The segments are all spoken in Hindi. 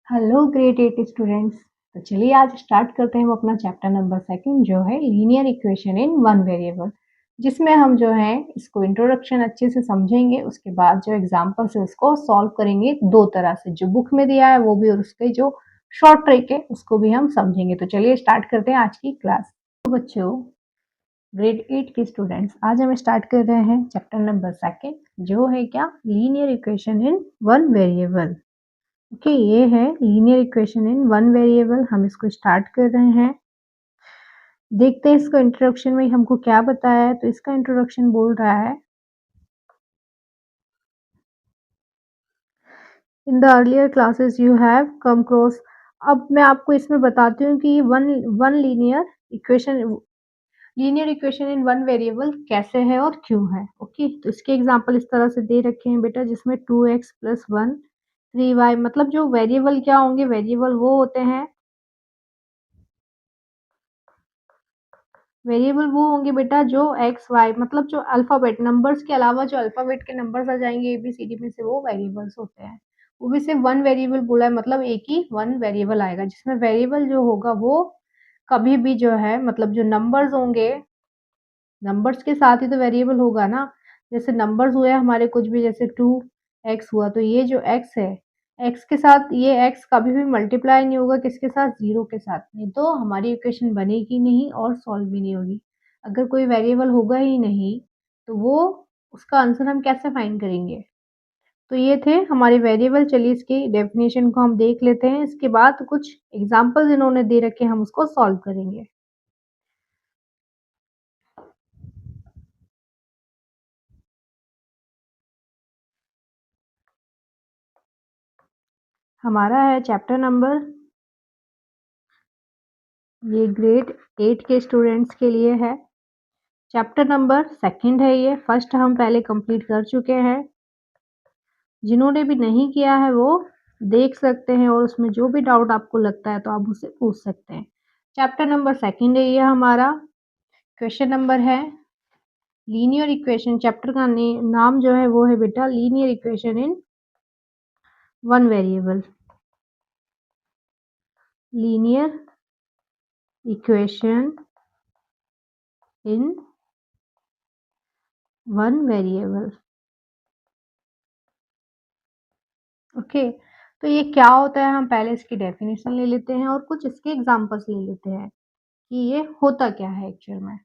Hello grade 8 students. तो चलिए आज स्टार्ट करते हैं हम अपना चैप्टर नंबर सेकंड जो है linear equation in one variable, जिसमें हम जो है इसको इंट्रोडक्शन अच्छे से समझेंगे। उसके बाद जो एग्जांपल्स है उसको सॉल्व करेंगे दो तरह से, जो बुक में दिया है वो भी और उसके जो शॉर्ट ट्रिक है उसको भी हम समझेंगे। तो चलिए स्टार्ट करते हैं आज की क्लास। तो बच्चों, ग्रेड 8 के स्टूडेंट्स, आज हम स्टार्ट कर रहे हैं चैप्टर नंबर सेकंड जो है क्या, linear equation in one variable. Okay, ये है linear equation in one variable. हम इसको स्टार्ट कर रहे हैं। देखते हैं इसको इंट्रोडक्शन में हमको क्या बताया है। तो इसका इंट्रोडक्शन बोल रहा है, in the earlier classes you have come cross. अब मैं आपको इसमें बताती हूँ कि one one linear equation in one variable कैसे है और क्यों है। ओके, तो इसके एग्जांपल इस तरह से दे रखे हैं बेटा, जिसमें 2x प्लस 1 3y, मतलब जो वेरिएबल क्या होंगे, वेरिएबल वो होते हैं, वेरिएबल वो होंगे बेटा जो एक्स वाई, मतलब जो अल्फाबेट नंबर्स के अलावा जो अल्फाबेट के नंबर्स आ जाएंगे एबीसीडी में से, वो वेरिएबल्स होते हैं। वो भी सिर्फ वन वेरिएबल बोला है, मतलब एक ही वन वेरिएबल आएगा, जिसमें वेरिएबल जो होगा वो कभी भी जो है, मतलब जो नंबर्स होंगे, नंबर्स के साथ ही तो वेरिएबल होगा ना। जैसे नंबर्स हुए हमारे कुछ भी, जैसे 2x हुआ, तो ये जो x है, x के साथ ये x कभी भी मल्टीप्लाई नहीं होगा, किसके साथ, जीरो के साथ। नहीं तो हमारी इक्वेशन बनेगी नहीं और सॉल्व भी नहीं होगी। अगर कोई वेरिएबल होगा ही नहीं तो वो, उसका आंसर हम कैसे फाइंड करेंगे। तो ये थे हमारे वेरिएबल। चलिए इसकी डेफिनेशन को हम देख लेते हैं, इसके बाद कुछ एग्जाम्पल्स इन्होंने दे रखे, हम उसको सॉल्व करेंगे। हमारा है चैप्टर नंबर, ये ग्रेड 8 के स्टूडेंट्स के लिए है। चैप्टर नंबर सेकंड है ये, फर्स्ट हम पहले कंप्लीट कर चुके हैं। जिन्होंने भी नहीं किया है वो देख सकते हैं, और उसमें जो भी डाउट आपको लगता है तो आप उससे पूछ सकते हैं। चैप्टर नंबर सेकंड है ये हमारा। क्वेश्चन नंबर है लीनियर इक्वेशन। चैप्टर का नाम जो है वो है बेटा linear equation in one variable. Linear equation in one variable. Okay, तो ये क्या होता है, हम पहले इसकी डेफिनेशन ले लेते हैं और कुछ इसके एग्जांपल्स ले लेते हैं कि ये होता क्या है एक्चुअल में।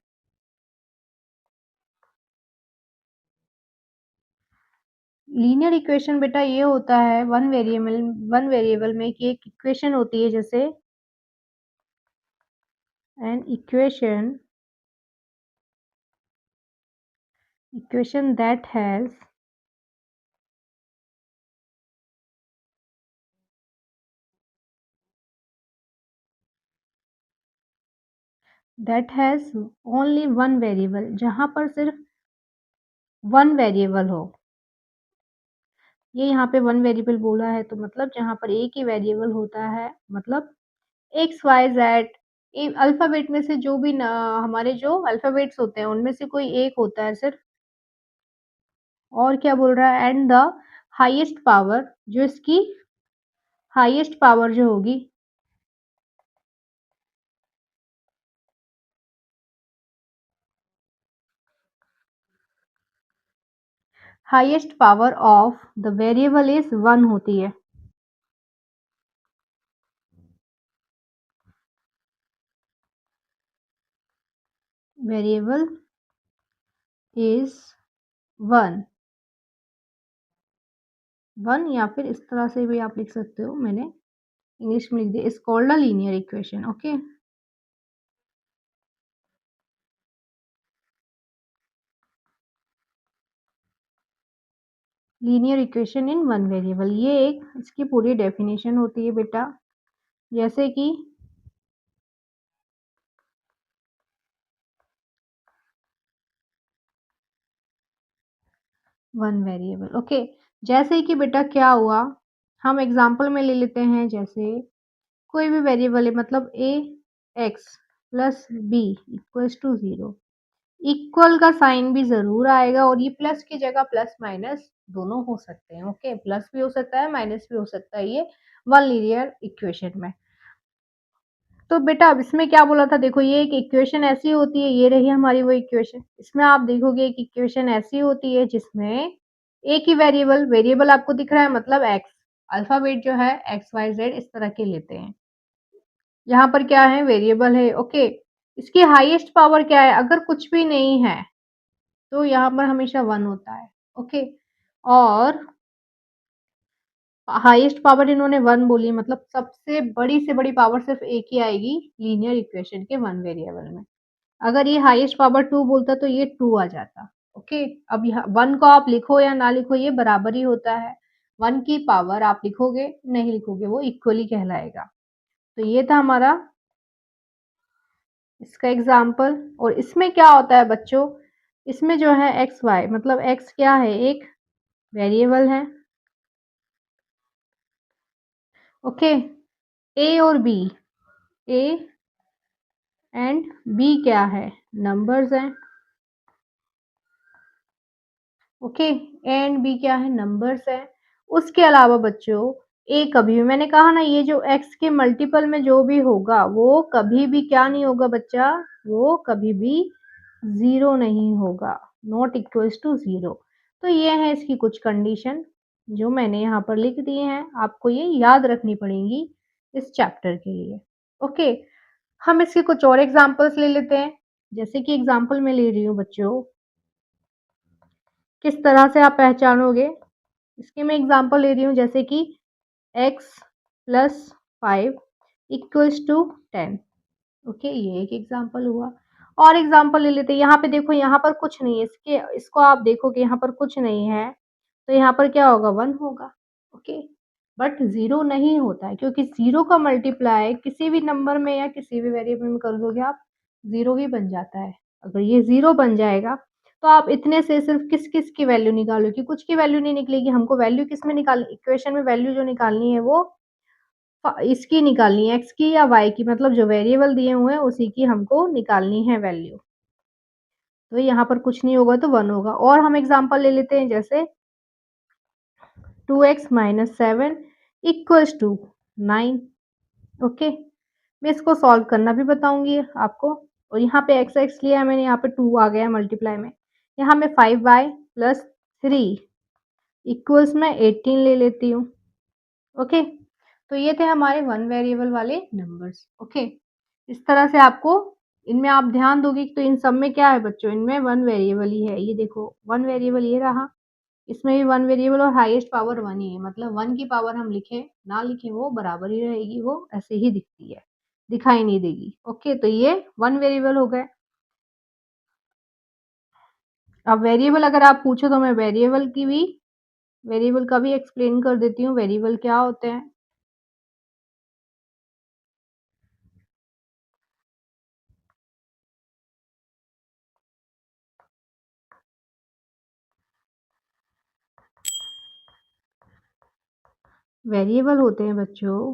लीनियर इक्वेशन बेटा ये होता है वन वेरिएबल में कि एक इक्वेशन होती है, जैसे an equation that has only one variable, जहां पर सिर्फ वन वेरिएबल हो। ये यहाँ पे वन वेरिएबल बोला है तो मतलब जहां पर एक ही वेरिएबल होता है, मतलब एक्स वाई जेड अल्फाबेट में से जो भी हमारे जो अल्फाबेट्स होते हैं उनमें से कोई एक होता है सिर्फ। और क्या बोल रहा है, एंड द हाईएस्ट पावर, जो इसकी हाईएस्ट पावर जो होगी, highest power of the variable is one होती है। वेरिएबल इज वन, वन, या फिर इस तरह से भी आप लिख सकते हो, मैंने इंग्लिश में लिख दिया, is called a linear equation. Okay, linear equation in one variable, ये एक इसकी पूरी डेफिनेशन होती है बेटा। जैसे कि वन वेरिएबल। ओके, जैसे कि बेटा क्या हुआ, हम एग्जांपल में ले लेते हैं, जैसे कोई भी वेरिएबल है, मतलब a x plus b equals to zero. Equal का साइन भी जरूर आएगा, और ये प्लस की जगह प्लस माइनस दोनों हो सकते हैं। ओके, प्लस भी हो सकता है माइनस भी हो सकता है, ये वन लीनियर इक्वेशन में। तो बेटा अब इसमें क्या बोला था, देखो ये एक इक्वेशन ऐसी होती है, ये रही हमारी वो इक्वेशन। इसमें आप देखोगे एक इक्वेशन ऐसी होती है जिसमें एक ही वेरिएबल आपको दिख रहा है मतलब एक्स, अल्फाबेट जो है एक्स वाई जेड इस तरह के लेते हैं। यहाँ पर क्या है, वेरिएबल है, ओके। इसकी हाईएस्ट पावर क्या है, अगर कुछ भी नहीं है तो यहाँ पर हमेशा 1 होता है, ओके। और हाईएस्ट पावर इन्होंने 1 बोली मतलब सबसे बड़ी से बड़ी पावर सिर्फ एक ही आएगी लीनियर इक्वेशन के 1 वेरिएबल में। अगर ये हाईएस्ट पावर 2 बोलता तो ये 2 आ जाता, ओके। अब यहाँ 1 को आप लिखो या ना लिखो ये बराबर ही होता है। 1 की पावर आप लिखोगे, नहीं लिखोगे वो इक्वली कहलाएगा। तो ये था हमारा इसका एग्जाम्पल। और इसमें क्या होता है बच्चों, इसमें जो है एक्स वाई मतलब एक्स क्या है, एक वेरिएबल है, ओके। ए और बी, ए एंड बी क्या है, नंबर्स हैं, ओके। ए एंड बी क्या है, नंबर्स है। उसके अलावा बच्चों ए कभी भी, मैंने कहा ना ये जो एक्स के मल्टीपल में जो भी होगा वो कभी भी क्या नहीं होगा बच्चा, वो कभी भी जीरो नहीं होगा, नॉट इक्वल्स टू जीरो। तो ये है इसकी कुछ कंडीशन जो मैंने यहाँ पर लिख दी हैं, आपको ये याद रखनी पड़ेंगी इस चैप्टर के लिए, ओके। हम इसके कुछ और एग्जांपल्स ले लेते हैं। जैसे कि एग्जांपल मैं ले रही हूँ बच्चों, किस तरह से आप पहचानोगे, इसके मैं एग्जांपल ले रही हूँ जैसे कि x plus 5 equals to 10, okay. ये एक एग्जांपल हुआ। और एग्जांपल ले लेते हैं, यहाँ पे देखो यहाँ पर कुछ नहीं है, इसके इसको आप देखोगे यहाँ पर कुछ नहीं है तो यहाँ पर क्या होगा, 1 होगा, ओके। बट ज़ीरो नहीं होता है क्योंकि ज़ीरो का मल्टीप्लाई किसी भी नंबर में या किसी भी वेरिएबल में कर दोगे आप, ज़ीरो ही बन जाता है। अगर ये ज़ीरो बन जाएगा तो आप इतने से सिर्फ किस-किस की वैल्यू निकालोगे, कुछ की वैल्यू नहीं निकलेगी। हमको वैल्यू किसमें निकालनी, इक्वेशन में वैल्यू जो निकालनी है वो इसकी निकालनी है, एक्स की या वाई की, मतलब जो वेरिएबल दिए हुए हैं उसी की हमको निकालनी है वैल्यू। तो यहाँ पर कुछ नहीं होगा तो 1 होगा। और हम एग्जांपल ले लेते हैं जैसे 2x minus 7 equals to 9, okay. मैं इसको सॉल्व करना भी बताऊंगी आपको। और यहाँ पे एक्स एक्स लिया है मैंने, यहाँ पे 2 आ गया मल्टीप्लाई में। यहाँ मैं 5y प्लस 3 इक्वल्स में 18 ले लेती हूँ, ओके। तो ये थे हमारे 1 वेरिएबल वाले नंबर्स, ओके। इस तरह से आपको इनमें आप ध्यान दोगे तो इन सब में क्या है बच्चों, इनमें 1 वेरिएबल ही है। ये देखो 1 वेरिएबल ये रहा, इसमें भी 1 वेरिएबल और हाईएस्ट पावर 1 ही है, मतलब 1 की पावर हम लिखें ना लिखें वो बराबर ही रहेगी, वो ऐसे ही दिखती है, दिखाई नहीं देगी, ओके। तो ये 1 वेरिएबल हो गए। अब वेरिएबल अगर आप पूछो तो मैं वेरिएबल का भी एक्सप्लेन कर देती हूँ, वेरिएबल क्या होते हैं। वेरिएबल होते हैं बच्चों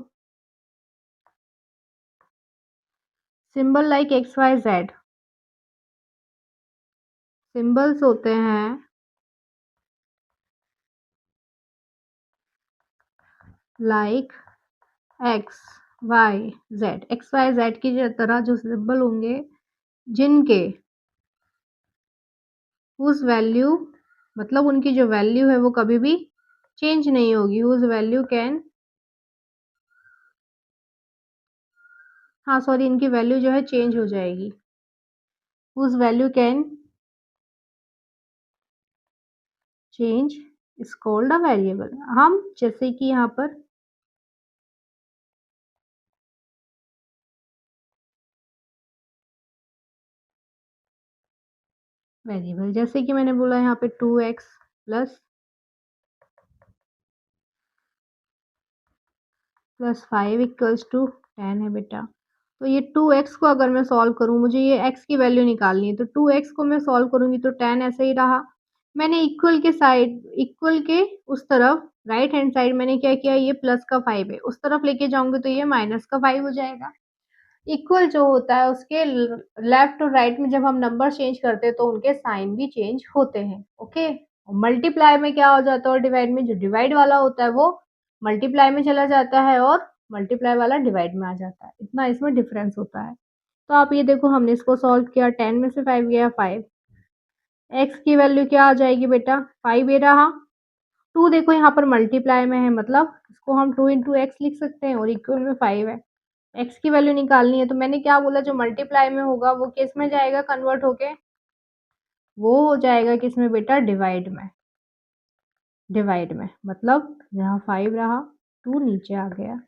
symbol like X Y Z, symbols होते हैं like X Y Z, X Y Z की तरह जो सिंबल होंगे जिनके हुज वैल्यू मतलब उनकी जो वैल्यू है वो कभी भी चेंज नहीं होगी, हुज वैल्यू कैन, हाँ सॉरी इनकी वैल्यू जो है चेंज हो जाएगी, whose value can change is called a variable. हम जैसे कि यहाँ पर वेरिएबल जैसे कि मैंने बोला यहाँ पे 2x प्लस 5 इक्वल्स टू 10 है बेटा। तो ये 2x को अगर मैं सॉल्व करूँ, मुझे ये x की वैल्यू निकालनी है, तो 2x को मैं सॉल्व करूँगी तो 10 ऐसे ही रहा। मैंने इक्वल के उस तरफ राइट हैंड साइड मैंने क्या किया, ये प्लस का 5 है उस तरफ लेके जाऊंगी तो ये माइनस का 5 हो जाएगा। इक्वल जो होता है उसके लेफ्ट और राइट में जब हम नंबर चेंज करते हैं तो उनके साइन भी चेंज होते हैं, ओके। मल्टीप्लाई में क्या हो जाता है और डिवाइड में जो डिवाइड वाला होता है वो मल्टीप्लाई में चला जाता है और मल्टीप्लाई वाला डिवाइड में आ जाता है, इतना इसमें डिफरेंस होता है। तो आप ये देखो हमने इसको सॉल्व किया, 10 में से 5 गया 5, x की वैल्यू क्या आ जाएगी बेटा 5 ये रहा, 2 देखो यहाँ पर मल्टीप्लाई में है मतलब इसको हम 2 इंटू एक्स लिख सकते हैं और इक्वल में 5 है। x की वैल्यू निकालनी है तो मैंने क्या बोला जो मल्टीप्लाई में होगा वो किस में जाएगा कन्वर्ट होके, वो हो जाएगा किसमें बेटा डिवाइड में, डिवाइड में मतलब यहाँ 5 रहा 2 नीचे आ गया,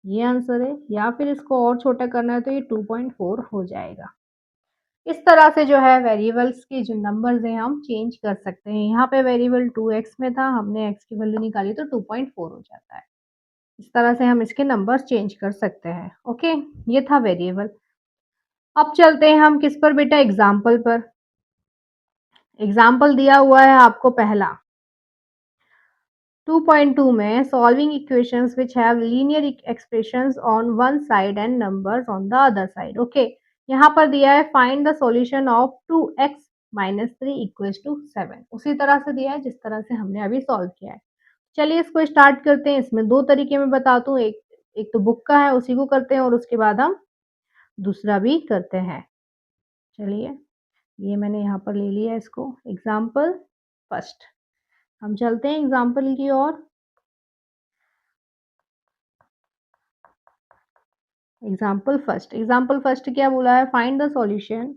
ये आंसर है। या फिर इसको और छोटा करना है तो ये 2.4 हो जाएगा। इस तरह से जो है वेरिएबल्स के जो नंबर्स हैं हम चेंज कर सकते हैं। यहाँ पे वेरिएबल 2x में था, हमने x की वैल्यू निकाली तो 2.4 हो जाता है। इस तरह से हम इसके नंबर्स चेंज कर सकते हैं। ओके, ये था वेरिएबल। अब चलते हैं हम किस पर बेटा, एग्जाम्पल पर। एग्जाम्पल दिया हुआ है आपको पहला 2.2 में solving equations which have linear expressions on one side and numbers on the other side. Okay, यहाँ पर दिया है find the solution of 2x minus 3 equals to 7। उसी तरह से दिया है जिस तरह से हमने अभी सॉल्व किया है। चलिए इसको स्टार्ट करते हैं। इसमें दो तरीके में बताता हूँ, एक एक तो बुक का है उसी को करते हैं और उसके बाद हम दूसरा भी करते हैं। चलिए ये मैंने यहाँ पर ले लिया इसको एग्जाम्पल फर्स्ट। हम चलते हैं एग्जाम्पल की ओर। एग्जाम्पल फर्स्ट क्या बोला है, find the solution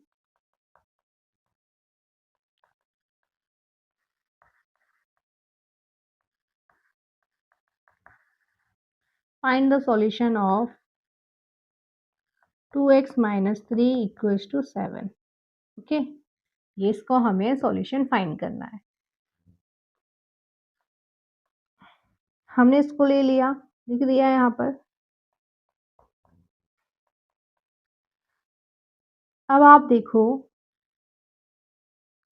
find the solution of 2x minus 3 equals to 7। Okay, ये इसको हमें सॉल्यूशन फाइंड करना है। हमने इसको ले लिया, लिख दिया यहाँ पर। अब आप देखो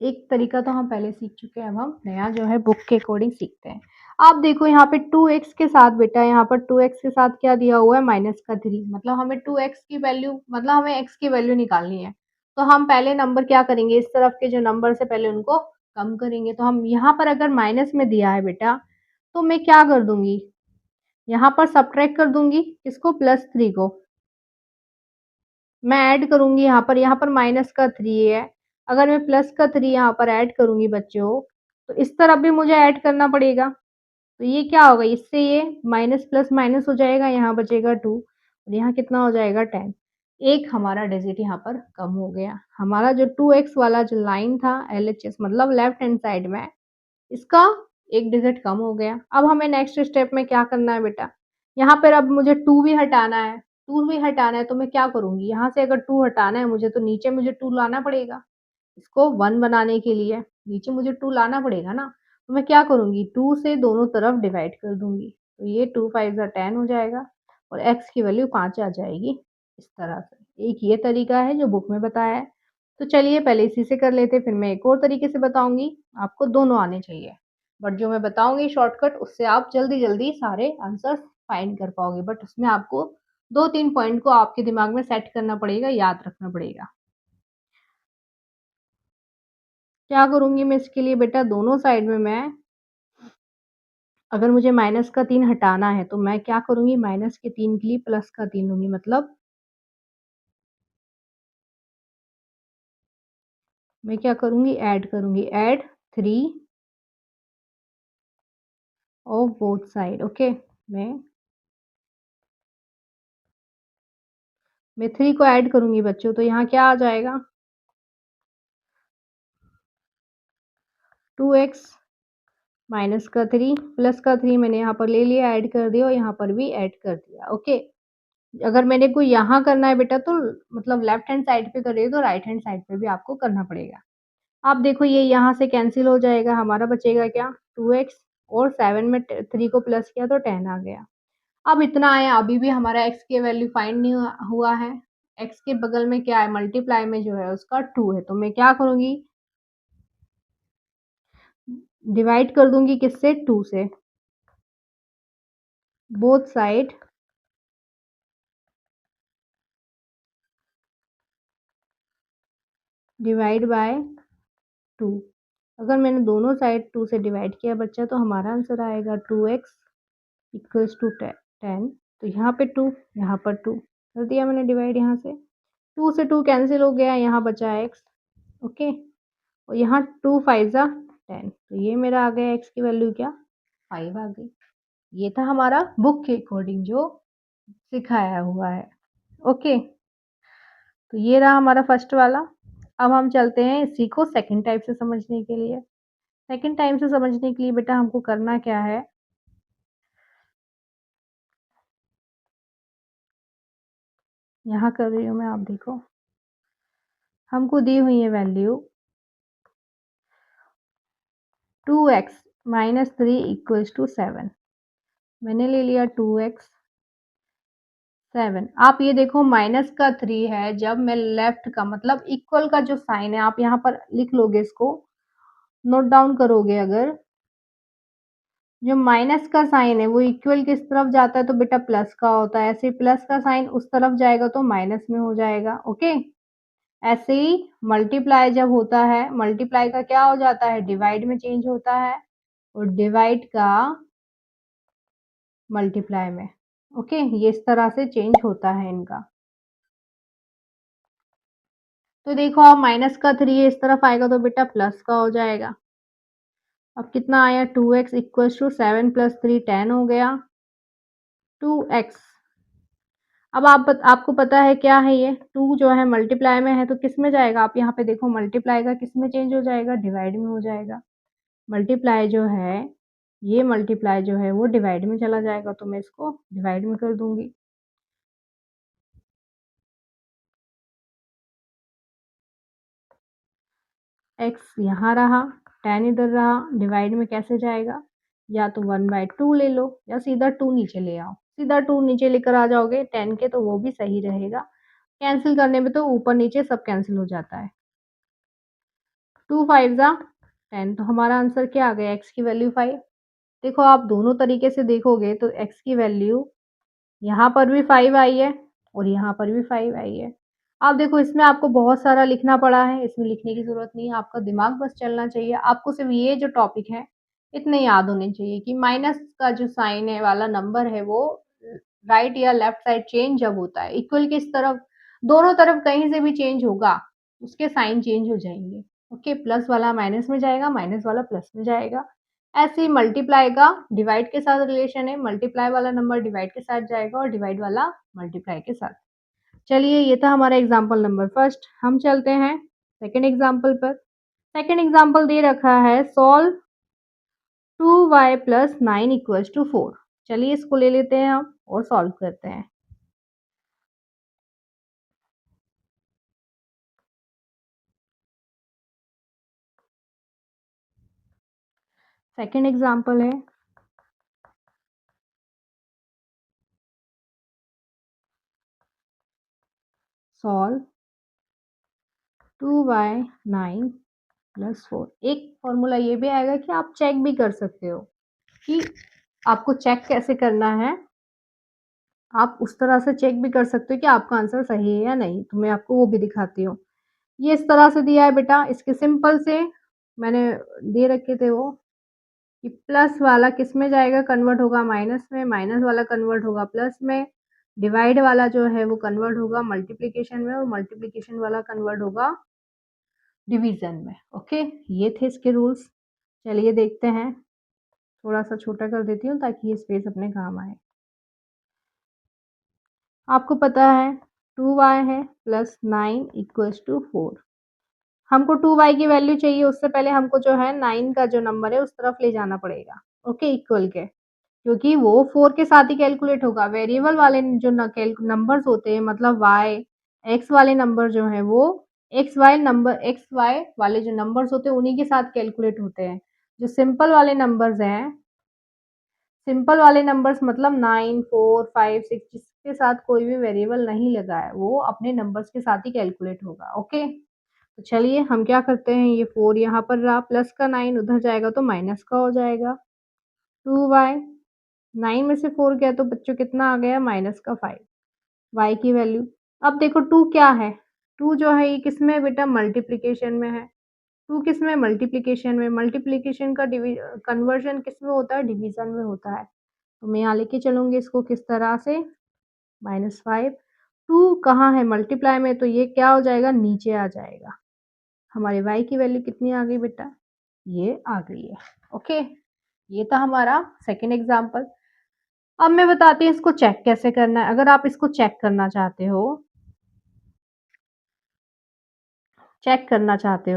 एक तरीका तो हम पहले सीख चुके हैं, अब हम नया जो है बुक के अकॉर्डिंग सीखते हैं। आप देखो यहाँ पे 2x के साथ बेटा, यहाँ पर 2x के साथ क्या दिया हुआ है माइनस का 3, मतलब हमें 2x की वैल्यू मतलब हमें x की वैल्यू निकालनी है। तो हम पहले नंबर क्या करेंगे, इस तरफ के जो नंबर से पहले उनको कम करेंगे। तो हम यहाँ पर अगर माइनस में दिया है बेटा तो मैं क्या कर दूंगी, यहाँ पर सब्ट्रैक्ट कर दूंगी किसको, +3 को। मैं ऐड करूँगी यहाँ पर माइनस का 3 है, अगर मैं प्लस का 3 यहाँ पर ऐड करूँगी बच्चों, तो इस तरफ भी मुझे ऐड करना पड़ेगा। तो ये क्या होगा, इससे ये माइनस प्लस माइनस हो जाएगा, यहाँ बचेगा 2 और यहाँ कितना हो जाएगा 10। एक हमारा डिजिट यहाँ पर कम हो गया। हमारा जो 2x वाला जो लाइन था LHS मतलब लेफ्ट हैंड साइड में, इसका एक डिजिट कम हो गया। अब हमें नेक्स्ट स्टेप में क्या करना है बेटा, यहाँ पर अब मुझे 2 भी हटाना है, 2 भी हटाना है तो मैं क्या करूँगी, यहाँ से अगर 2 हटाना है मुझे तो नीचे मुझे 2 लाना पड़ेगा। इसको 1 बनाने के लिए नीचे मुझे 2 लाना पड़ेगा ना। तो मैं क्या करूँगी, 2 से दोनों तरफ डिवाइड कर दूँगी। तो ये 2 5 ज़ा 10 हो जाएगा और x की वैल्यू 5 आ जाएगी इस तरह से। एक ये तरीका है जो बुक में बताया है। तो चलिए पहले इसी से कर लेते हैं, फिर मैं एक और तरीके से बताऊँगी। आपको दोनों आने चाहिए। बट जो मैं बताऊँगी शॉर्टकट उससे आप जल्दी-जल्दी सारे आंसर्स फाइंड कर पाओगे। बट उसमें आपको 2-3 पॉइंट को आपके दिमाग में सेट करना पड़ेगा, याद रखना पड़ेगा। क्या करूँगी मैं इसके लिए बेटा, दोनों साइड में मैं अगर मुझे माइनस का 3 हटाना है तो मैं क्या करूँगी, माइनस के 3 के लिए प्लस का 3 लूँगी। मतलब मैं क्या करूँगी, ऐड करूँगी, add 3 of both side. Okay, मैं मैं 3 को ऐड करूँगी बच्चों, तो यहाँ क्या आ जाएगा 2x माइनस का 3 प्लस का 3 मैंने यहाँ पर ले लिया, ऐड कर दिया और यहाँ पर भी ऐड कर दिया। ओके, अगर मेरे को यहाँ करना है बेटा तो मतलब लेफ्ट हैंड साइड पे कर रही हूँ तो राइट हैंड साइड पे भी आपको करना पड़ेगा। आप देखो ये यहाँ से कैंसिल हो जाएगा, हमारा बचेगा क्या 2x और 7 में 3 को प्लस किया तो 10 आ गया। अब इतना आया, अभी भी हमारा x की वैल्यू फाइंड नहीं हुआ है। x के बगल में क्या है, मल्टीप्लाई में जो है उसका 2 है, तो मैं क्या करूँगी, डिवाइड कर दूँगी किससे, 2 से। Both side divide by 2। अगर मैंने दोनों साइड 2 से डिवाइड किया बच्चा तो हमारा आंसर आएगा 2x इक्वल्स टू 10, तो यहाँ पे 2, यहाँ पर 2 कर दिया मैंने डिवाइड यहाँ से। 2 से 2 कैंसिल हो गया, यहाँ बचा x, ओके। और यहाँ 2 5 ज़ा 10, तो ये मेरा आ गया x की वैल्यू क्या 5 आ गई। ये था हमारा बुक के अकॉर्डिंग जो सिखाया हुआ है, ओके। तो ये रहा हमारा फर्स्ट वाला। अब हम चलते हैं इसी को सेकंड टाइप से समझने के लिए। सेकंड टाइप से समझने के लिए बेटा हमको करना क्या है, यहाँ कर रही हूँ मैं, आप देखो। हमको दी हुई है value 2x minus 3 equals to 7। मैंने ले लिया 2x 7। आप ये देखो माइनस का 3 है, जब मैं लेफ्ट का मतलब इक्वल का जो साइन है आप यहाँ पर लिख लोगे, इसको नोट डाउन करोगे अगर, जो माइनस का साइन है वो इक्वल किस तरफ जाता है तो बेटा प्लस का होता है। ऐसे प्लस का साइन उस तरफ जाएगा तो माइनस में हो जाएगा, ओके। ऐसे ही मल्टीप्लाई जब होता है, मल्टीप्लाई का क्या हो जाता है, डिवाइड में चेंज होता है, और डिवाइड का मल्टीप्लाई में, ओके। ये इस तरह से चेंज होता है इनका। तो देखो आप माइनस का 3 इस तरफ आएगा तो बेटा प्लस का हो जाएगा। अब कितना आया 2x इक्वल्स टू 7 प्लस 3 10 हो गया 2x। अब आपको पता है क्या है ये 2 जो है मल्टीप्लाई में है तो किस में जाएगा, आप यहाँ पे देखो मल्टीप्लाई का किस में चेंज हो जाएगा, डिवाइड में हो जाएगा। मल्टीप्लाई जो है, ये मल्टीप्लाई जो है वो डिवाइड में चला जाएगा, तो मैं इसको डिवाइड में कर दूंगी। x यहाँ रहा, 10 इधर रहा, डिवाइड में कैसे जाएगा, या तो 1/2 ले लो या सीधा 2 नीचे ले आओ। सीधा 2 नीचे लेकर आ जाओगे 10 के तो वो भी सही रहेगा। कैंसिल करने में तो ऊपर नीचे सब कैंसिल हो जाता है। 2 5 ज़ा 10, तो हमारा आंसर क्या आ गया, x की वैल्यू 5। देखो आप दोनों तरीके से देखोगे तो x की वैल्यू यहाँ पर भी 5 आई है और यहाँ पर भी 5 आई है। आप देखो इसमें आपको बहुत सारा लिखना पड़ा है, इसमें लिखने की ज़रूरत नहीं है, आपका दिमाग बस चलना चाहिए। आपको सिर्फ़ ये जो टॉपिक है, इतने याद होने चाहिए कि माइनस का जो साइन है वाला नंबर है वो राइट या लेफ्ट साइड चेंज जब होता है, इक्वल किस तरफ, दोनों तरफ कहीं से भी चेंज होगा, उसके साइन चेंज हो जाएँगे। ओके, प्लस वाला माइनस में जाएगा, माइनस वाला प्लस में जाएगा। ऐसे ही मल्टीप्लाई का डिवाइड के साथ रिलेशन है, मल्टीप्लाई वाला नंबर डिवाइड के साथ जाएगा और डिवाइड वाला मल्टीप्लाई के साथ। चलिए ये था हमारा एग्जाम्पल नंबर फर्स्ट। हम चलते हैं सेकंड एग्जाम्पल पर। सेकंड एग्जाम्पल दे रखा है solve 2y plus 9 equals to 4। चलिए इसको ले लेते हैं हम और सॉल्व करते हैं। सेकंड एग्जाम्पल है सॉल्व 2y 9 प्लस 4। एक फॉर्मूला ये भी आएगा कि आप चेक भी कर सकते हो कि आपको चेक कैसे करना है। आप उस तरह से चेक भी कर सकते हो कि आपका आंसर सही है या नहीं, तो मैं आपको वो भी दिखाती हूँ। ये इस तरह से दिया है बेटा, इसके सिंपल से मैंने दे रखे थे वो कि प्लस वाला किस में जाएगा, कन्वर्ट होगा माइनस में, माइनस वाला कन्वर्ट होगा प्लस में, डिवाइड वाला जो है वो कन्वर्ट होगा मल्टीप्लिकेशन में, और मल्टीप्लिकेशन वाला कन्वर्ट होगा डिवीजन में। ओके, ये थे इसके रूल्स। चलिए देखते हैं, थोड़ा सा छोटा कर देती हूँ ताकि ये स्पेस अपने काम आए। आपको पता है 2y है प्लस 9 इक्वल्स टू 4। हमको 2y की वैल्यू चाहिए, उससे पहले हमको जो है 9 का जो नंबर है उस तरफ ले जाना पड़ेगा, ओके, इक्वल के, क्योंकि वो 4 के साथ ही कैलकुलेट होगा। वेरिएबल वाले जो नंबर्स होते हैं मतलब y x वाले नंबर जो है वो xy वाले जो नंबर्स होते हैं उन्हीं के साथ कैलकुलेट होते हैं। जो सिंपल वाले नंबर्स हैं, सिंपल वाले नंबर्स मतलब 9 4 5 6 जिसके साथ कोई भी वेरिएबल नहीं लगा है वो अपने नंबर्स के साथ ही कैलकुलेट होगा, ओके। तो चलिए हम क्या करते हैं, ये 4 यहाँ पर रहा, प्लस का 9 उधर जाएगा तो माइनस का हो जाएगा। 2y 9 में से 4 गया तो बच्चों कितना आ गया, माइनस का 5। y की वैल्यू, अब देखो 2 क्या है, 2 जो है ये किस में है बेटा, मल्टीप्लिकेशन में है। 2 किस में, मल्टीप्लिकेशन में। मल्टीप्लिकेशन का कन्वर्जन किस में होता है, डिवीजन में होता है। तो मैं यहाँ लेके चलूँगी इसको किस तरह से, -5, 2 कहाँ है मल्टीप्लाई में, तो ये क्या हो जाएगा, नीचे आ जाएगा। हमारे y की वैल्यू कितनी आ गई बेटा, ये आ गई है। ओके, ये था हमारा सेकंड एग्जांपल। अब मैं बताती हूँ इसको चेक कैसे करना है। अगर आप इसको चेक करना चाहते हो,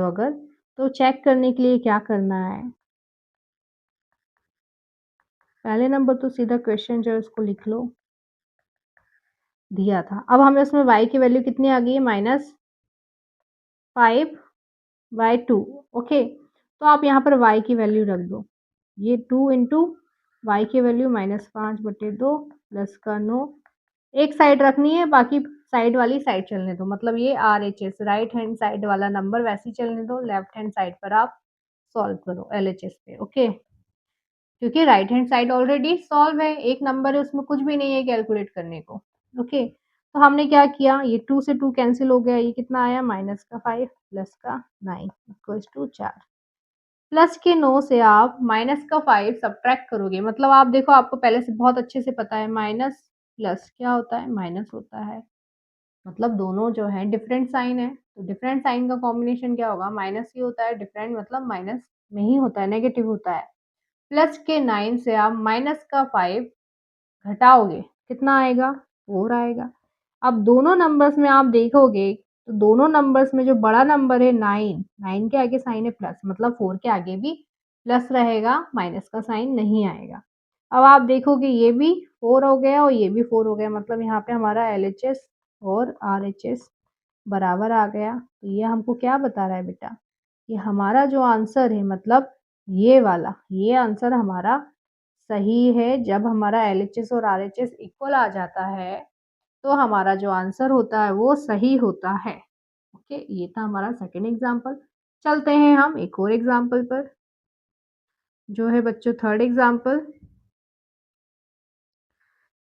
अगर, तो चेक करने के लिए क्या करना है, पहले नंबर तो सीधा क्वेश्चन जो है उसको लिख लो, दिया था। अब हमें उसमें y की वैल्यू कितनी आ गई है, -5/2। ओके, तो आप यहाँ पर y की वैल्यू रख दो। ये 2 इंटू वाई की वैल्यू -5/2 प्लस का 9, एक साइड रखनी है, बाकी साइड वाली साइड चलने दो। मतलब ये RHS राइट हैंड साइड वाला नंबर वैसे ही चलने दो, लेफ्ट हैंड साइड पर आप सॉल्व करो LHS पे। ओके, क्योंकि right hand side already solve है, एक नंबर है उसमें कुछ भी नहीं है कैलकुलेट करने को। ओके, तो हमने क्या किया, ये 2 से 2 कैंसिल हो गया, ये कितना आया -5 प्लस का 9 इक्वल्स टू 4। प्लस के 9 से आप माइनस का 5 सब्ट्रैक्ट करोगे, मतलब आप देखो आपको पहले से बहुत अच्छे से पता है माइनस प्लस क्या होता है, माइनस होता है। मतलब दोनों जो है डिफरेंट साइन है, तो डिफरेंट साइन का कॉम्बिनेशन क्या होगा, माइनस ही होता है। डिफरेंट मतलब माइनस में ही होता है, नेगेटिव होता है। प्लस के 9 से आप माइनस का 5 घटाओगे, कितना आएगा, 4 आएगा। अब दोनों नंबर्स में आप देखोगे तो दोनों नंबर्स में जो बड़ा नंबर है 9, 9 के आगे साइन है प्लस, मतलब 4 के आगे भी प्लस रहेगा, माइनस का साइन नहीं आएगा। अब आप देखोगे ये भी 4 हो गया और ये भी 4 हो गया, मतलब यहाँ पे हमारा LHS और RHS बराबर आ गया। तो ये हमको क्या बता रहा है बेटा, ये हमारा जो आंसर है, मतलब ये वाला, ये आंसर हमारा सही है। जब हमारा LHS और RHS इक्वल आ जाता है तो हमारा जो आंसर होता है वो सही होता है। ओके, ये था हमारा सेकंड एग्जांपल। चलते हैं हम एक और एग्जांपल पर, जो है बच्चों थर्ड एग्जांपल।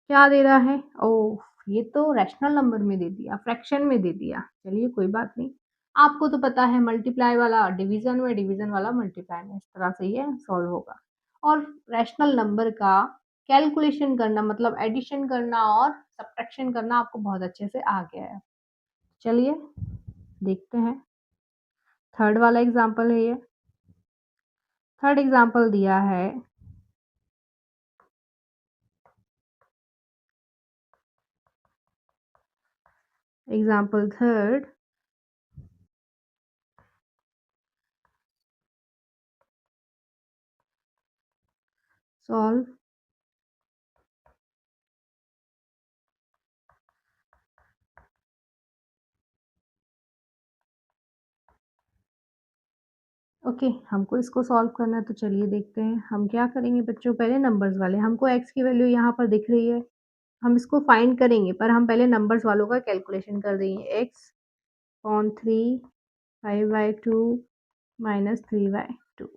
क्या दे रहा है, ओह ये तो रैशनल नंबर में दे दिया, फ्रैक्शन में दे दिया। चलिए कोई बात नहीं, आपको तो पता है मल्टीप्लाई वाला डिवीजन में, डिवीजन वाला मल्टीप्लाई में, इस तरह से ये सॉल्व होगा। और रैशनल नंबर का कैलकुलेशन करना, मतलब एडिशन करना और सब्ट्रैक्शन करना आपको बहुत अच्छे से आ गया है। चलिए देखते हैं, थर्ड वाला एग्जांपल है ये। थर्ड एग्जांपल दिया है, एग्जांपल थर्ड, सॉल्व ओके, हमको इसको सॉल्व करना है। तो चलिए देखते हैं हम क्या करेंगे बच्चों। पहले नंबर्स वाले, हमको x की वैल्यू यहाँ पर दिख रही है, हम इसको फाइंड करेंगे, पर हम पहले नंबर्स वालों का कैलकुलेशन कर देंगे। x अपॉन 3 5/2 माइनस 3/2,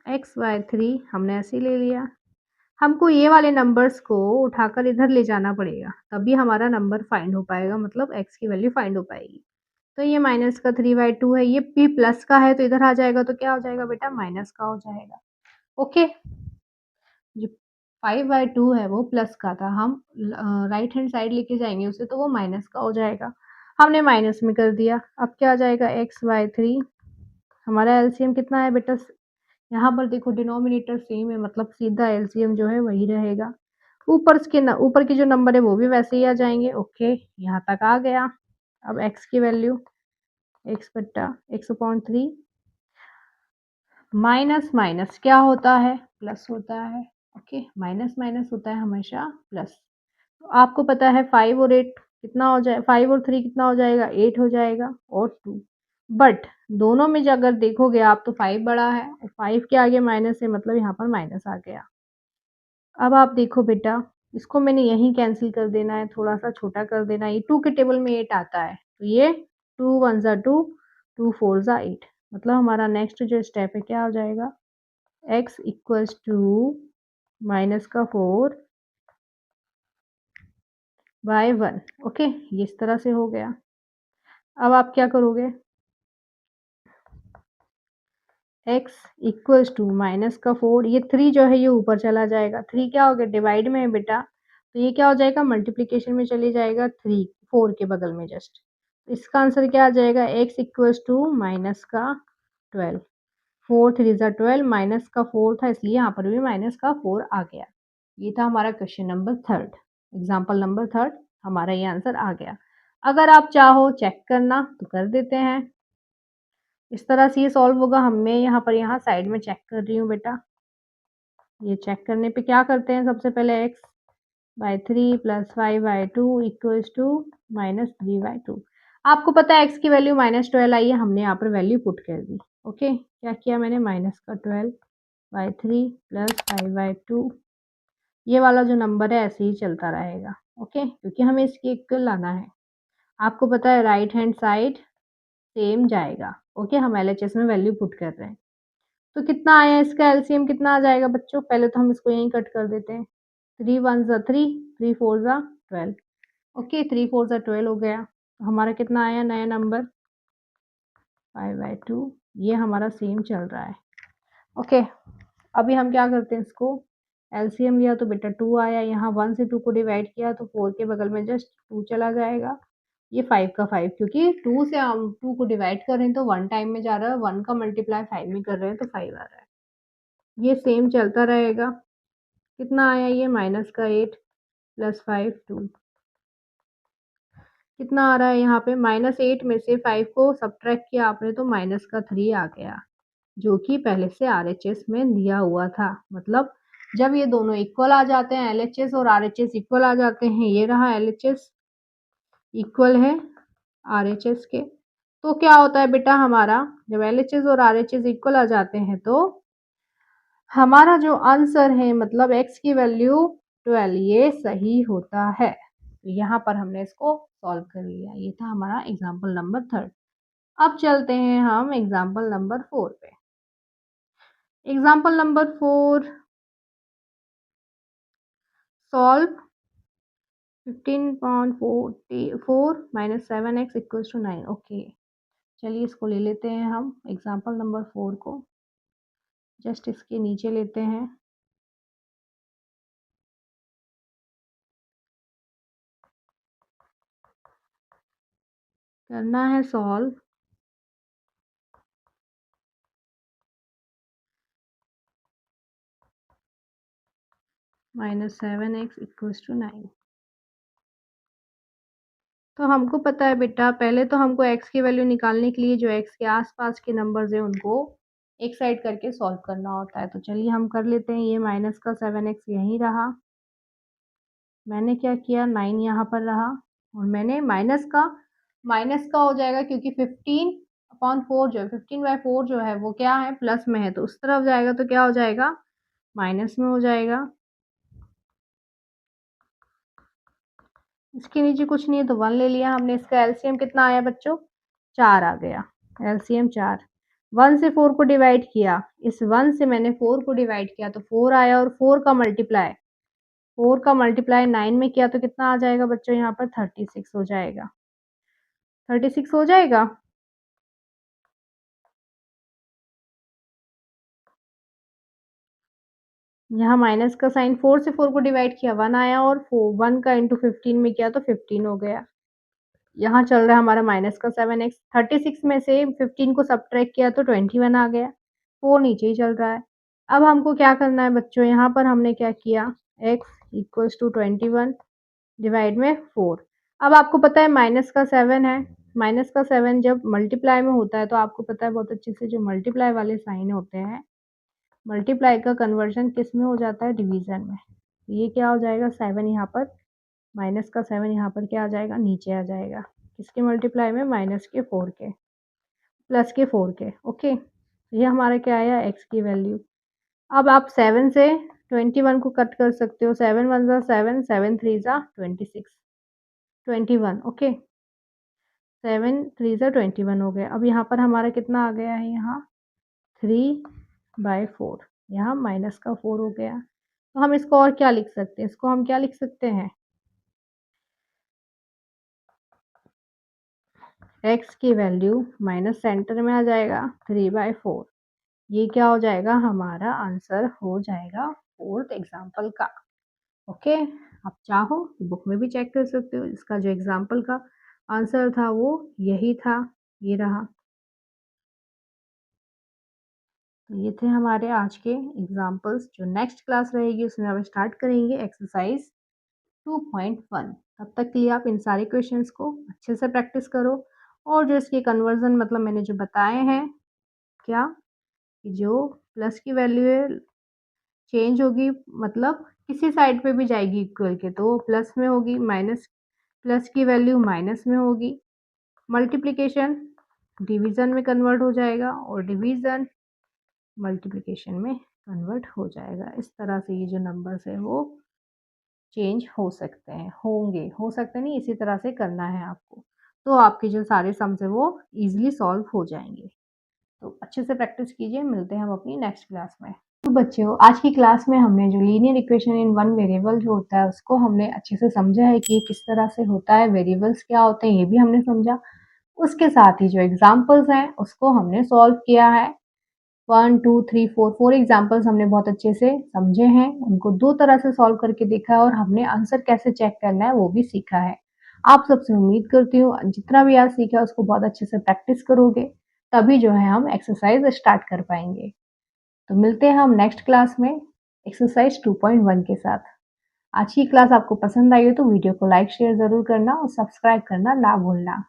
x/3 हमने ऐसे ही ले लिया। हमको ये वाले नंबर्स को उठाकर इधर ले जाना पड़ेगा, तभी हमारा नंबर फाइंड हो पाएगा, मतलब x की वैल्यू फाइंड हो पाएगी। तो ये माइनस का 3/2 है, ये भी प्लस का है तो इधर आ जाएगा, तो क्या हो जाएगा बेटा, माइनस का हो जाएगा। ओके, जो 5/2 है वो प्लस का था, हम राइट हैंड साइड लेके जाएंगे उसे, तो वो माइनस का हो जाएगा। हमने माइनस में कर दिया। अब क्या आ जाएगा, x/3। हमारा एलसीएम कितना है बेटा, यहाँ पर देखो डिनोमिनेटर सेम है, मतलब सीधा एलसीएम जो है वही रहेगा। ऊपर के जो नंबर है वो भी वैसे ही आ जाएंगे। ओके, यहाँ तक आ गया। अब x की वैल्यू, x/3 माइनस माइनस क्या होता है, प्लस होता है। ओके, माइनस माइनस होता है हमेशा प्लस। तो आपको पता है 5 और 8 कितना हो जाए, 5 और 3 कितना हो जाएगा, 8 हो जाएगा, और 2। बट दोनों में अगर देखोगे आप तो 5 बड़ा है, और 5 के आगे माइनस है, मतलब यहाँ पर माइनस आ गया। अब आप देखो बेटा, इसको मैंने यहीं कैंसिल कर देना है, थोड़ा सा छोटा कर देना है। ये 2 के टेबल में 8 आता है, तो ये 2 1 ज़ा 2, 2 4 ज़ा 8, मतलब हमारा नेक्स्ट जो स्टेप है क्या हो जाएगा, x इक्वल्स टू माइनस का 4 बाय 1। ओके, ये इस तरह से हो गया। अब आप क्या करोगे, x इक्वल्स टू माइनस का 4, ये 3 जो है ये ऊपर चला जाएगा, 3 क्या हो गया डिवाइड में है बेटा, तो ये क्या हो जाएगा मल्टीप्लिकेशन में चली जाएगा, 3 4 के बगल में जस्ट। इसका आंसर क्या आ जाएगा, x इक्वल्स टू माइनस का 12, 4 3 ज़ा 12, माइनस का 4 था इसलिए यहाँ पर भी माइनस का 4 आ गया। ये था हमारा क्वेश्चन नंबर 3, एग्जाम्पल नंबर 3, हमारा ये आंसर आ गया। अगर आप चाहो चेक करना तो कर देते हैं, इस तरह से ये सॉल्व होगा। मैं यहाँ साइड में चेक कर रही हूँ बेटा। ये चेक करने पे क्या करते हैं, सबसे पहले x/3 प्लस 5/2 इक्वल्स टू -3/2। आपको पता है x की वैल्यू -12 आई है, हमने यहाँ पर वैल्यू पुट कर दी। ओके, क्या किया मैंने, माइनस का 12/3 प्लस 5/2, ये वाला जो नंबर है ऐसे ही चलता रहेगा। ओके, क्योंकि हमें इसकी इक्वल लाना है। आपको पता है राइट हैंड साइड सेम जाएगा। ओके, हम एलएचएस में वैल्यू पुट कर रहे हैं। तो कितना आया, इसका एलसीएम कितना आ जाएगा बच्चों, पहले तो हम इसको यहीं कट कर देते हैं। 3 1 ज़ा 3, 3 4 ज़ा 12। ओके, 3 4 ज़ा 12 हो गया। तो हमारा कितना आया नया नंबर, 5/2। ये हमारा सेम चल रहा है। ओके, अभी हम क्या करते हैं, इसको एलसीएम लिया तो बेटा 2 आया, यहाँ 1 से 2 को डिवाइड किया तो 4 के बगल में जस्ट 2 चला जाएगा। ये 5 का 5, क्योंकि 2 से हम 2 को डिवाइड कर रहे हैं तो 1 टाइम में जा रहा है, 1 का मल्टीप्लाई 5 में कर रहे हैं तो 5 आ रहा है। ये सेम चलता रहेगा। कितना आया ये, माइनस का 8 प्लस 5 2। कितना आ रहा है यहाँ पे, -8 में से 5 को सब्ट्रैक्ट किया आपने तो माइनस का 3 आ गया, जो कि पहले से आरएचएस में दिया हुआ था। मतलब जब ये दोनों इक्वल आ जाते हैं, एलएचएस और आरएचएस इक्वल आ जाते हैं, ये रहा एलएचएस इक्वल है आरएचएस के, तो क्या होता है बेटा, हमारा जब एलएचएस और आरएचएस इक्वल आ जाते हैं तो हमारा जो आंसर है, मतलब x की वैल्यू 12, ये सही होता है। तो यहाँ पर हमने इसको सॉल्व कर लिया। ये था हमारा एग्जाम्पल नंबर 3। अब चलते हैं हम एग्जाम्पल नंबर 4 पे। Example number 4, solve 15.4 minus 7x equals to 9। Okay, चलिए इसको ले लेते हैं हम एग्जाम्पल नंबर 4 को, जस्ट इसके नीचे लेते हैं। करना है सॉल्व, -7x इक्वल्स टू 9। तो हमको पता है बेटा, पहले तो हमको x की वैल्यू निकालने के लिए जो x के आसपास के नंबर्स हैं उनको एक साइड करके सॉल्व करना होता है। तो चलिए हम कर लेते हैं। ये माइनस का 7x यहीं रहा, मैंने क्या किया 9 यहाँ पर रहा, और मैंने माइनस का हो जाएगा क्योंकि 15/4 जो है 15/4 जो है वो क्या है, प्लस में है, तो उस तरफ जाएगा तो क्या हो जाएगा, माइनस में हो जाएगा। इसके नीचे कुछ नहीं है तो 1 ले लिया हमने। इसका एलसीएम कितना आया बच्चों, 4 आ गया, एलसीएम 4। 1 से 4 को डिवाइड किया, इस 1 से मैंने 4 को डिवाइड किया तो 4 आया, और 4 का मल्टीप्लाई 9 में किया तो कितना आ जाएगा बच्चों, यहाँ पर 36 हो जाएगा। 36 हो जाएगा। यहाँ माइनस का साइन, 4 से 4 को डिवाइड किया 1 आया, और 1 का इंटू 15 में किया तो 15 हो गया। यहाँ चल रहा है हमारा माइनस का 7x, 36 में से 15 को सब्ट्रैक्ट किया तो 21 आ गया, 4 नीचे ही चल रहा है। अब हमको क्या करना है बच्चों, यहाँ पर हमने क्या किया, x इक्वल्स टू 21 डिवाइड में 4। अब आपको पता है माइनस का 7 है, माइनस का 7 जब मल्टीप्लाई में होता है तो आपको पता है बहुत अच्छे से, जो मल्टीप्लाई वाले साइन होते हैं, मल्टीप्लाई का कन्वर्जन किस में हो जाता है, डिवीजन में। तो ये क्या हो जाएगा, 7 यहाँ पर, माइनस का 7 यहाँ पर क्या आ जाएगा, नीचे आ जाएगा, किसके मल्टीप्लाई में, माइनस के 4 के, प्लस के 4 के। ओके, ये हमारा क्या आया, x की वैल्यू। अब आप 7 से 21 को कट कर सकते हो, 7 1 ज़ा 7, 7 3 ज़ा 26, 21। ओके, 7 3 ज़ा 21 हो गया। अब यहाँ पर हमारा कितना आ गया है, यहाँ 3/4, यहाँ माइनस का 4 हो गया। तो हम इसको और क्या लिख सकते हैं, इसको हम क्या लिख सकते हैं, x की वैल्यू माइनस सेंटर में आ जाएगा 3/4, ये क्या हो जाएगा, हमारा आंसर हो जाएगा 4th एग्जाम्पल का। ओके, आप चाहो तो बुक में भी चेक कर सकते हो। इसका जो एग्जाम्पल का आंसर था वो यही था, ये रहा। तो ये थे हमारे आज के एग्जाम्पल्स। जो नेक्स्ट क्लास रहेगी उसमें हम स्टार्ट करेंगे एक्सरसाइज 2.1। तब तक के लिए आप इन सारे क्वेश्चंस को अच्छे से प्रैक्टिस करो, और जो इसके कन्वर्जन मतलब मैंने जो बताए हैं, क्या कि जो प्लस की वैल्यू है चेंज होगी, मतलब किसी साइड पे भी जाएगी इक्वल के, तो प्लस में होगी, माइनस प्लस की वैल्यू माइनस में होगी, मल्टीप्लिकेशन डिवीजन में कन्वर्ट हो जाएगा, और डिवीजन मल्टीप्लिकेशन में कन्वर्ट हो जाएगा। इस तरह से ये जो नंबर्स है वो चेंज हो सकते हैं, होंगे, हो सकते नहीं, इसी तरह से करना है आपको। तो आपके जो सारे सम्स है वो ईजिली सॉल्व हो जाएंगे। तो अच्छे से प्रैक्टिस कीजिए। मिलते हैं हम अपनी नेक्स्ट क्लास में। तो बच्चों, आज की क्लास में हमने जो linear equation in one variable जो होता है उसको हमने अच्छे से समझा है कि किस तरह से होता है, वेरिएबल्स क्या होते हैं ये भी हमने समझा। उसके साथ ही जो एग्जाम्पल्स हैं उसको हमने सॉल्व किया है। 1 2 3 4 4 एग्जाम्पल्स हमने बहुत अच्छे से समझे हैं, उनको दो तरह से सॉल्व करके देखा है, और हमने आंसर कैसे चेक करना है वो भी सीखा है। आप सबसे उम्मीद करती हूँ जितना भी आज सीखा उसको बहुत अच्छे से प्रैक्टिस करोगे, तभी जो है हम एक्सरसाइज स्टार्ट कर पाएंगे। तो मिलते हैं हम नेक्स्ट क्लास में एक्सरसाइज 2.1 के साथ। आज की क्लास आपको पसंद आई हो तो वीडियो को लाइक शेयर जरूर करना और सब्सक्राइब करना ना भूलना।